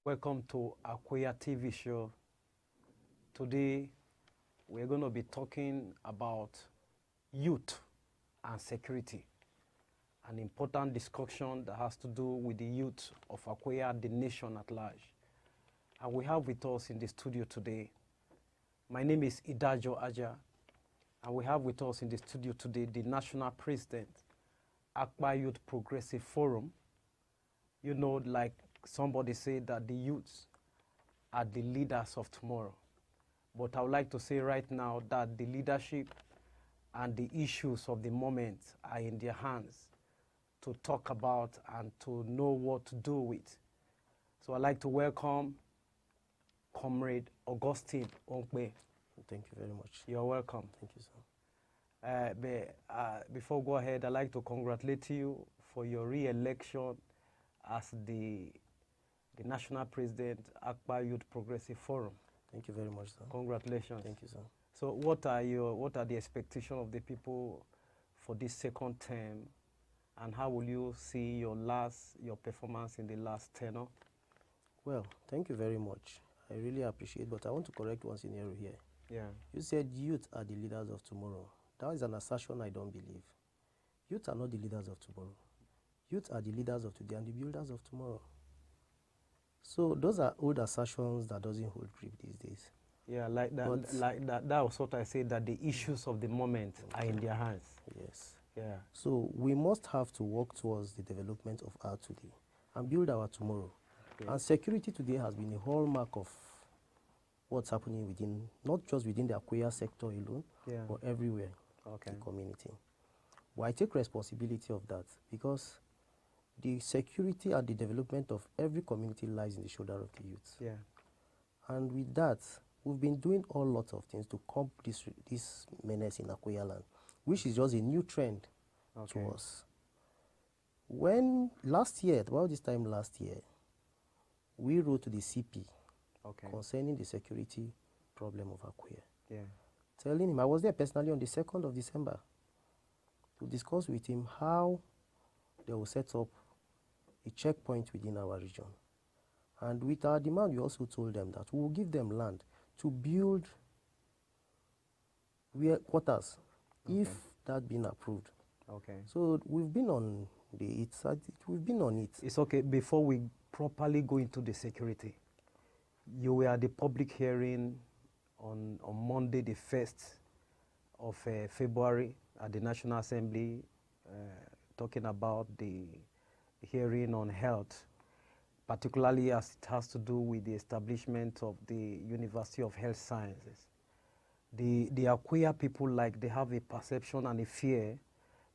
Welcome to AkweyaTV show. Today, we're going to be talking about youth and security, an important discussion that has to do with the youth of Akweya, the nation at large. And we have with us in the studio today, my name is Idajo Aja, and we have with us in the studio today the national president, Akpa Youth Progressive Forum. You know, like somebody said that the youths are the leaders of tomorrow. But I would like to say right now that the leadership and the issues of the moment are in their hands to talk about and to know what to do with. So I'd like to welcome Comrade Augustine Onkpe. Thank you very much. You're welcome. Thank you, sir. Before we go ahead, I'd like to congratulate you for your re-election as the national president, Akpa Youth Progressive Forum. Thank you very much, sir. Congratulations. Thank you, sir. So what are the expectations of the people for this second term, and how will you see your performance in the last tenure? Well, thank you very much. I really appreciate, but I want to correct one scenario here. Yeah. You said youth are the leaders of tomorrow. That is an assertion I don't believe. Youth are not the leaders of tomorrow. Youth are the leaders of today and the builders of tomorrow. So those are old assertions that doesn't hold grip these days. Yeah, like that. That was what I said, that the issues of the moment are in their hands. Yes. Yeah. So we must have to work towards the development of our today and build our tomorrow. Okay. And security today has been a hallmark of what's happening within, not just within the Akweya sector alone, yeah, but everywhere in the community. But I take responsibility of that because the security and the development of every community lies in the shoulder of the youth. Yeah. And with that, we've been doing all lots of things to combat this menace in Akweya land, which is just a new trend to us. When last year, about this time last year, we wrote to the CP concerning the security problem of Akweya. Yeah. Telling him, I was there personally on the 2nd of December to discuss with him how they will set up a checkpoint within our region. And with our demand, we also told them that we will give them land to build quarters if that been approved. So we've been on we've been on it. It's okay. Before we properly go into the security, you were at the public hearing on Monday, the 1st of February at the National Assembly, talking about the hearing on health, particularly as it has to do with the establishment of the University of Health Sciences. The Akweya people, they have a perception and a fear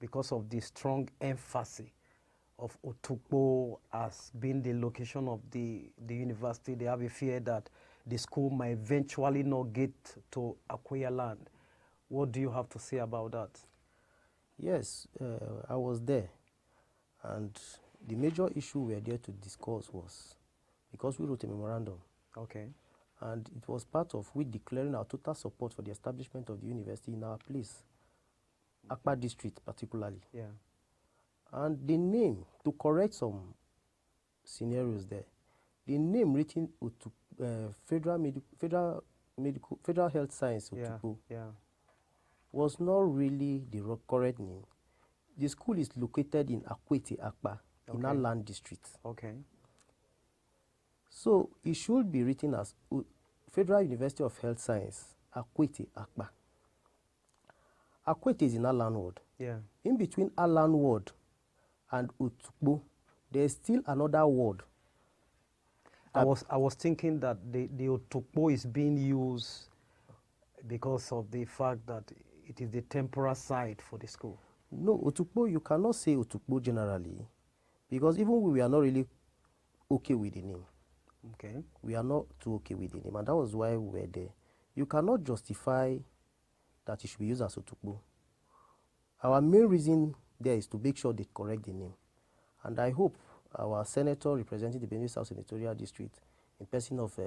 because of the strong emphasis of Otukpo as being the location of the university. They have a fear that the school might eventually not get to Akweya land. What do you have to say about that? Yes, I was there, and the major issue we were there to discuss was, because we wrote a memorandum, and it was part of we declaring our total support for the establishment of the university in our place, Akpa district particularly. Yeah. And the name, to correct some scenarios there, the name written Federal Health Science Otukpo was not really the correct name. The school is located in Akpa, in our land district. So it should be written as Federal University of Health Science, Akpa. Akwete is in Alan Ward. Yeah. In between Alan Ward and Otukpo, there is still another ward. I was thinking that the Otukpo is being used because of the fact that it is the temporal site for the school. No, Otukpo, you cannot say Otukpo generally, because even we are not really okay with the name. We are not too okay with the name, and that was why we were there. You cannot justify that it should be used as Otukpo. Our main reason there is to make sure they correct the name. And I hope our senator representing the Benue South Senatorial District, in person of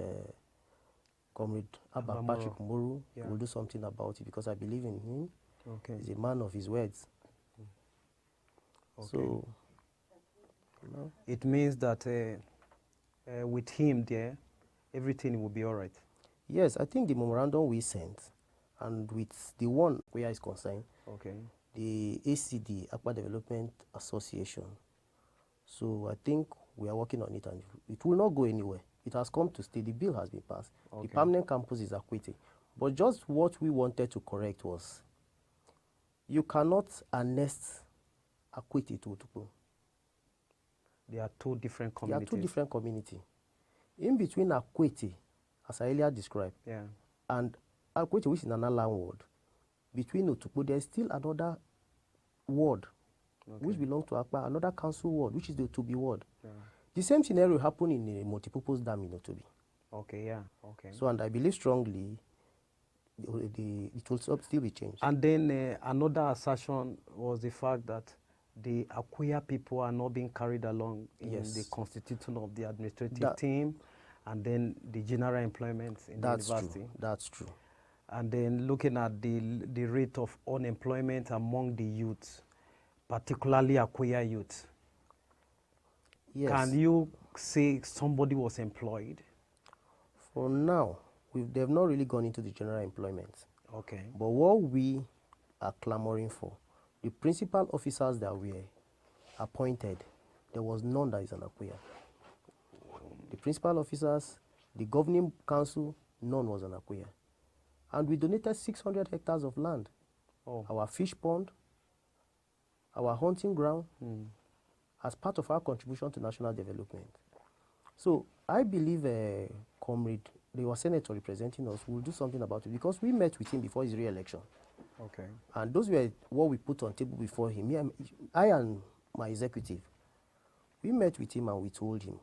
Comrade Patrick Muru, will do something about it, because I believe in him. He's a man of his words. So, it means that with him there, everything will be all right? Yes, I think the memorandum we sent, and with the one where is concerned, Okay. the ACD, Akwa Development Association. So I think we are working on it, and it will not go anywhere. It has come to stay. The bill has been passed. Okay. The permanent campus is Akwete. But just what we wanted to correct was, you cannot annex Akwete to Otukpo. There are two different communities. There are two different communities. In between Akwete, as I earlier described, yeah, and Akwete, which is another land ward, between Otukpo, there is still another ward, okay, which belongs to Akpa, another council ward, which is the Otubi ward. Yeah. The same scenario happened in a multipurpose dam in Otubi. Okay, yeah, okay. So, and I believe strongly it will still be changed. And then another assertion was the fact that the Akweya people are not being carried along in the constitution of the administrative team, and then the general employment in the university. True. That's true. And then looking at the rate of unemployment among the youth, particularly Akweya youth. Yes. Can you say somebody was employed? For now, they've not really gone into the general employment. Okay. But what we are clamoring for, the principal officers that were appointed, there was none that is an Akweya. The principal officers, the governing council, none was an Akweya. And we donated 600 hectares of land. Oh. Our fish pond, our hunting ground, as part of our contribution to national development. So I believe Comrade, the senator representing us, will do something about it, because we met with him before his re-election. Okay. And those were what we put on table before him. I and my executive, we met with him and we told him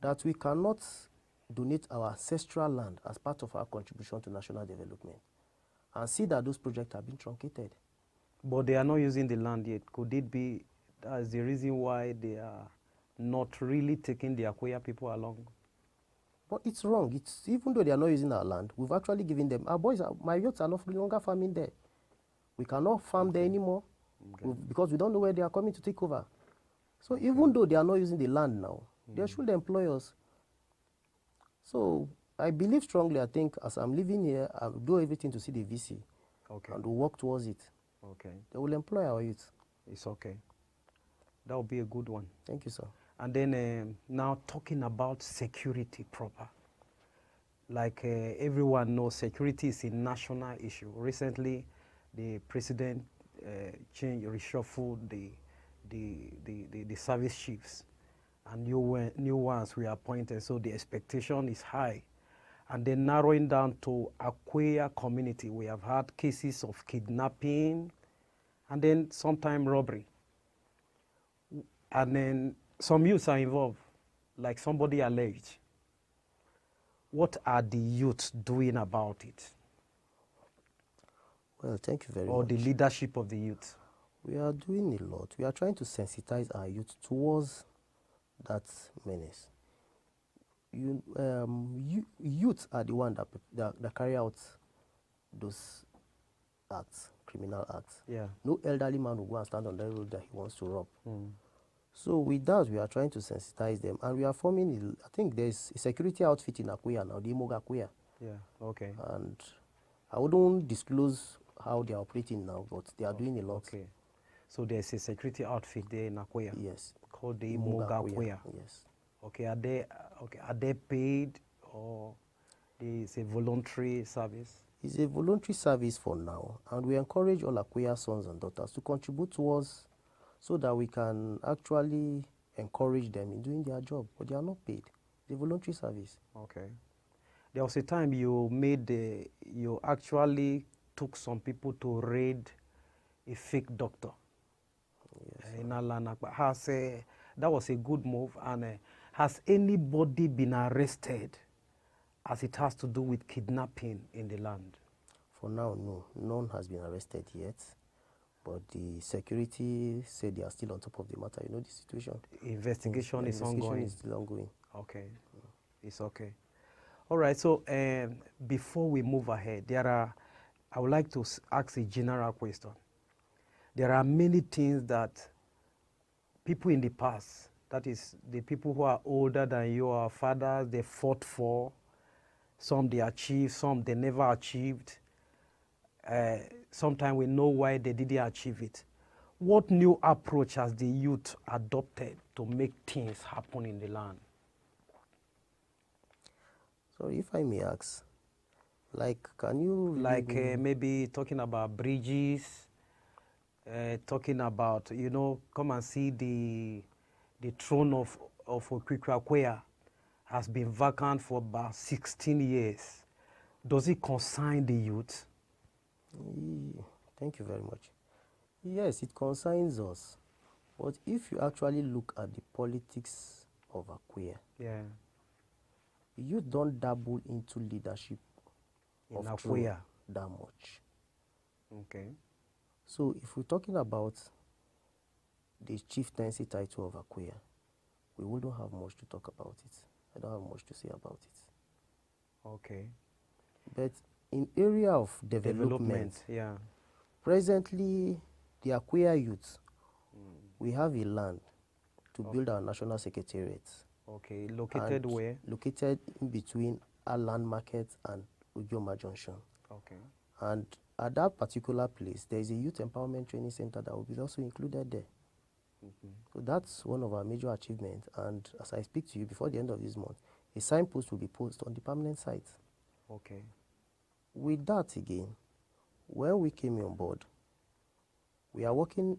that we cannot donate our ancestral land as part of our contribution to national development and see that those projects have been truncated. But they are not using the land yet. Could it be that's the reason why they are not really taking the Akweya people along? But it's wrong. Even though they are not using our land, we've actually given them. My youths are no longer farming there. We cannot farm there anymore because we don't know where they are coming to take over. So even though they are not using the land now, they should employ us. So I believe strongly, I think, as I'm living here, I'll do everything to see the VC. Okay. And we'll work towards it. Okay. They will employ our youth. It's okay. That will be a good one. Thank you, sir. And then now talking about security proper. Like everyone knows, security is a national issue. Recently, the president reshuffled the service chiefs, and new ones were appointed, so the expectation is high. And then narrowing down to Akweya community, we have had cases of kidnapping, and then sometimes robbery. And then some youths are involved, like somebody alleged. What are the youths doing about it? Well, thank you very much. Or the leadership of the youth? We are doing a lot. We are trying to sensitize our youth towards that menace. Youth are the ones that carry out those acts, criminal acts. Yeah. No elderly man will go and stand on the road that he wants to rob. So with that, we are trying to sensitize them, and we are forming, I think there's a security outfit in Akweya now, the Imoga Akweya. Yeah, okay. And I wouldn't disclose how they are operating now, but they are doing a lot. Okay. So there's a security outfit there in Akweya? Yes. Called the Imoga Akweya? Yes. Okay, are they paid, or is a voluntary service? It's a voluntary service for now, and we encourage all Akweya sons and daughters to contribute towards, so that we can actually encourage them in doing their job, but they are not paid. It's a voluntary service. Okay. There was a time you actually took some people to raid a fake doctor. Yes. In Alanakpa. That was a good move. And has anybody been arrested as it has to do with kidnapping in the land? For now, no. None has been arrested yet. But the security said they are still on top of the matter. You know the situation. Investigation is ongoing. Investigation is still ongoing. Okay. It's okay. All right. So before we move ahead, I would like to ask a general question. There are many things that people in the past That is, the people who are older than you, our fathers, they fought for. Some they achieved, some they never achieved. Sometimes we know why they didn't achieve it. What new approach has the youth adopted to make things happen in the land? So if I may ask, like, can you like maybe talking about bridges, talking about, you know, come and see the throne of Akweya has been vacant for about 16 years. Does it concern the youth? Thank you very much. Yes, it concerns us. But if you actually look at the politics of Akweya, yeah, youth don't dabble into leadership in of Akweya that much. Okay. So if we're talking about the chieftaincy title of Akweya, we wouldn't have much to talk about it. I don't have much to say about it. Okay. But in area of development, yeah. Presently, the Akweya youth, we have a land to build our national secretariat. Okay, located where? Located in between Aland Market and Ujoma Junction. Okay. And at that particular place, there is a youth empowerment training center that will be also included there. So that's one of our major achievements. And as I speak to you, before the end of this month, a signpost will be posted on the permanent site. Okay. With that again, when we came on board, we are working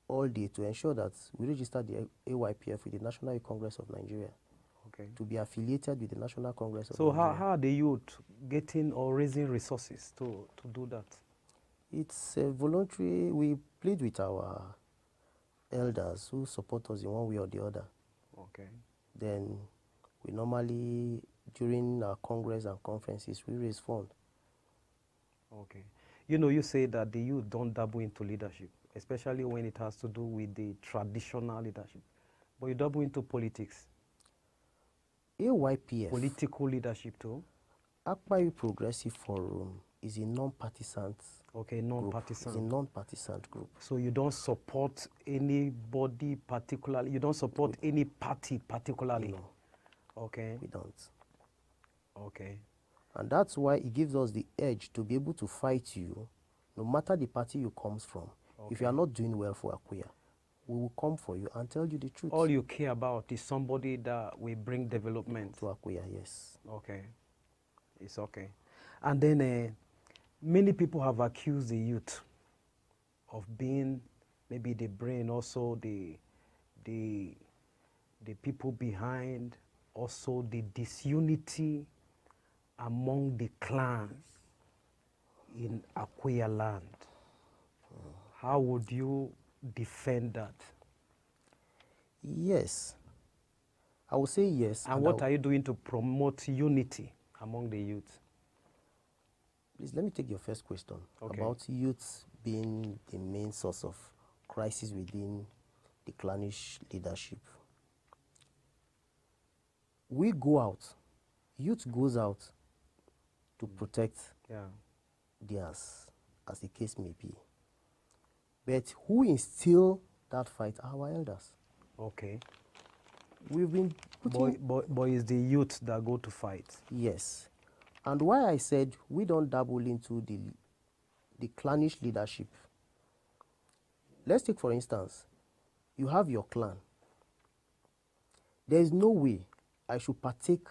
all day to ensure that we register the AYPF with the National Youth Congress of Nigeria. Okay. To be affiliated with the National Congress of Nigeria. So how are the youth getting or raising resources to do that? It's a voluntary. We plead with our elders who support us in one way or the other. Okay. Then we normally, during our congress and conferences, we raise funds. Okay. You know, you say that the youth don't dabble into leadership, especially when it has to do with the traditional leadership. But you dabble into politics. AYPF. Political leadership too? Akpa Youth Progressive Forum is a non-partisan Okay, non-partisan. It's a non-partisan group. So you don't support anybody particularly? You don't support any party particularly? No. Okay. We don't. Okay. And that's why it gives us the edge to be able to fight you, no matter the party you comes from. Okay. If you are not doing well for Akweya, we will come for you and tell you the truth. All you care about is somebody that will bring development. To Akweya, yes. Okay. It's okay. And then many people have accused the youth of being maybe the brain, also the people behind, also the disunity among the clans in Akweya land. How would you defend that? Yes. I would say yes. And what are you doing to promote unity among the youth? Please, let me take your first question about youth being the main source of crisis within the clannish leadership. We go out, youth goes out to protect theirs, as the case may be. But who instill that fight are our elders. Okay. We've been putting... But it's the youth that go to fight. Yes. And why I said we don't dabble into the clannish leadership. Let's take, for instance, you have your clan. There is no way I should partake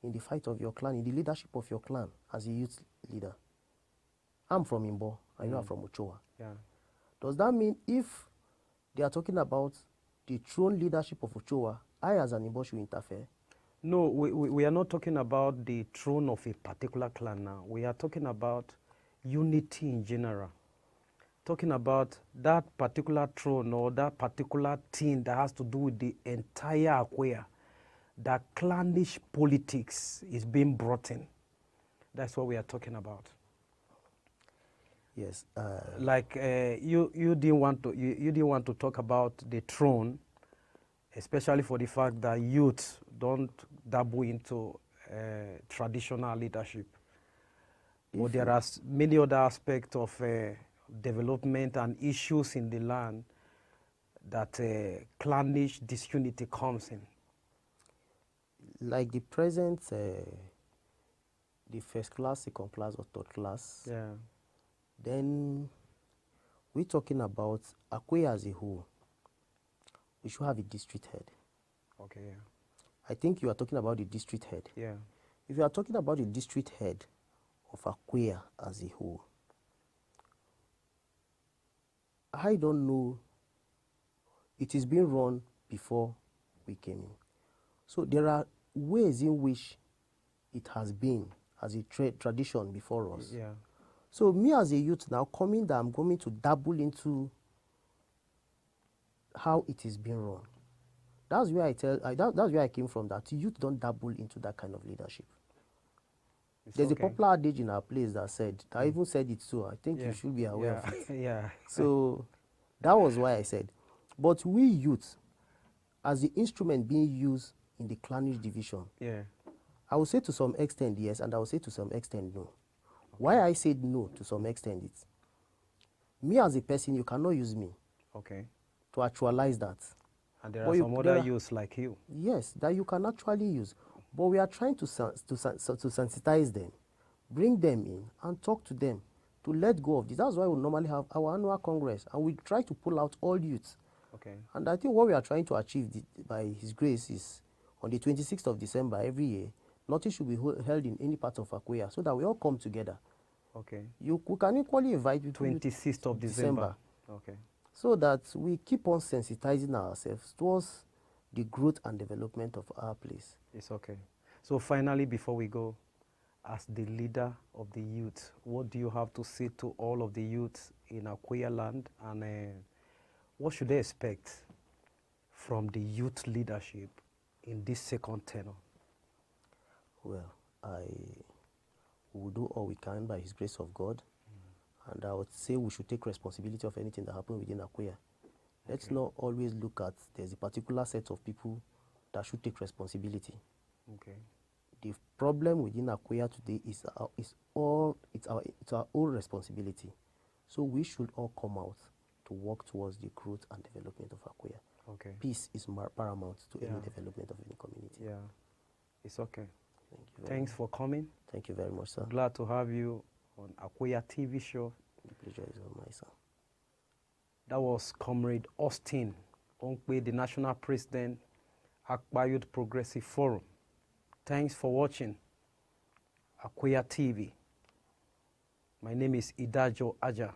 in the fight of your clan, in the leadership of your clan as a youth leader. I'm from Imbo, and you are from Ochoa. Yeah. Does that mean if they are talking about the throne leadership of Ochoa, I as an Imbo should interfere? No, we are not talking about the throne of a particular clan now. We are talking about unity in general. Talking about that particular throne or that particular thing that has to do with the entire Akweya. That clannish politics is being brought in. That's what we are talking about. Yes. Like you didn't want to talk about the throne, especially for the fact that youth don't dabble into traditional leadership. But there are many other aspects of development and issues in the land that clannish disunity comes in? Like the present, the first class, second class, or third class. Yeah. Then we're talking about Akweya as a whole. We should have a district head. Okay. Yeah. I think you are talking about the district head. Yeah. If you are talking about the district head of Akweya as a whole, I don't know. It is being run before we came in. So there are ways in which it has been as a tradition before us. Yeah. So me as a youth now coming that I'm going to dabble into how it is being run. That's where that's where I came from, that youth don't dabble into that kind of leadership. There's a popular adage in our place that said, I even said it too, I think you should be aware of it. Yeah. So that was why I said. But we youth, as the instrument being used in the clannish division, I will say to some extent yes, and I will say to some extent no. Why I said no to some extent is, me as a person, you cannot use me to actualize that. And there are some other youths like you. Yes, that you can actually use. But we are trying to sensitize them, bring them in, and talk to them to let go of this. That's why we normally have our annual congress, and we try to pull out all youths. And I think what we are trying to achieve by His grace is, on the 26th of December every year, nothing should be held in any part of Akweya, so that we all come together. We can equally invite people 26th of December. So that we keep on sensitizing ourselves towards the growth and development of our place. It's okay. So finally, before we go, as the leader of the youth, what do you have to say to all of the youths in Akweya land, and what should they expect from the youth leadership in this second tenure? Well, I will do all we can by His grace of God. And I would say we should take responsibility of anything that happened within Akweya. Let's not always look at there's a particular set of people that should take responsibility. The problem within Akweya today is our own responsibility. So we should all come out to work towards the growth and development of Akweya. Peace is paramount to any development of any community. Yeah, it's okay. Thank you. Thanks for coming. Thank you very much, sir. Glad to have you on AkweyaTV show. The pleasure is all mine, sir. That was Comrade Augustine Onkpe, the National President, Akpa Youth Progressive Forum. Thanks for watching AkweyaTV. My name is Idajo Aja.